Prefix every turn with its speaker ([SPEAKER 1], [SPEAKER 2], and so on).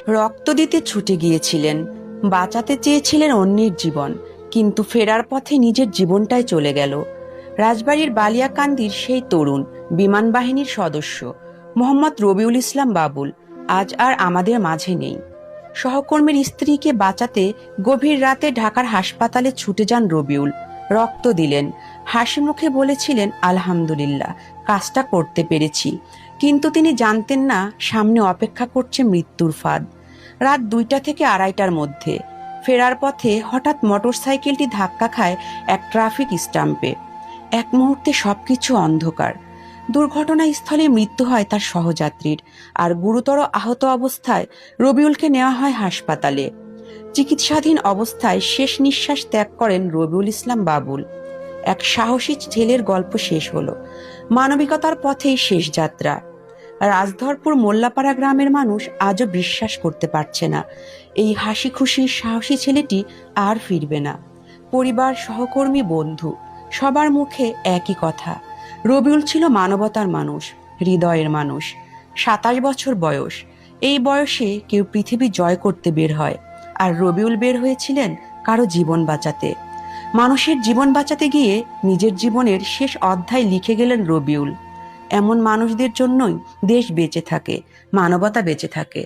[SPEAKER 1] রক্ত দিতে ছুটে গিয়েছিলেন, বাঁচাতে চেয়েছিলেন অন্যের জীবন, কিন্তু ফেরার পথে নিজের জীবনটাই চলে গেল। রাজবাড়ির বালিয়াকান্দির সেই তরুণ বিমান বাহিনীর সদস্য মোহাম্মদ রবিউল ইসলাম বাবুল আজ আর আমাদের মাঝে নেই। সহকর্মীর স্ত্রীকে বাঁচাতে গভীর রাতে ঢাকার হাসপাতালে ছুটে যান রবিউল। রক্ত দিলেন, হাসি মুখে বলেছিলেন, আলহামদুলিল্লাহ, কাজটা করতে পেরেছি। কিন্তু তিনি জানতেন না সামনে অপেক্ষা করছে মৃত্যুর ফাঁদ। রাত 2টা থেকে 2:30টার মধ্যে ফেরার পথে হঠাৎ মোটরসাইকেলটি ধাক্কা খায় এক ট্রাফিক স্টাম্পে। এক মুহূর্তে সবকিছু অন্ধকার। দুর্ঘটনাস্থলে মৃত্যু হয় তার সহযাত্রীর, আর গুরুতর আহত অবস্থায় রবিউলকে নেওয়া হয় হাসপাতালে। চিকিৎসাধীন অবস্থায় শেষ নিঃশ্বাস ত্যাগ করেন রবিউল ইসলাম বাবুল। এক সাহসী ছেলের গল্প শেষ হলো, মানবিকতার পথেই শেষ যাত্রা। রাজধরপুর মোল্লাপাড়া গ্রামের মানুষ আজও বিশ্বাস করতে পারছে না এই হাসি খুশি সাহসী ছেলেটি আর ফিরবে না। পরিবার, সহকর্মী, বন্ধু সবার মুখে একই কথা, রবিউল ছিল মানবতার মানুষ, হৃদয়ের মানুষ। 27 বছর বয়স। এই বয়সে কেউ পৃথিবী জয় করতে বের হয়, আর রবিউল বের হয়েছিলেন কারো জীবন বাঁচাতে। মানুষের জীবন বাঁচাতে গিয়ে নিজের জীবনের শেষ অধ্যায় লিখে গেলেন রবিউল। এমন মানুষদের জন্যই দেশ বেঁচে থাকে, মানবতা বেঁচে থাকে।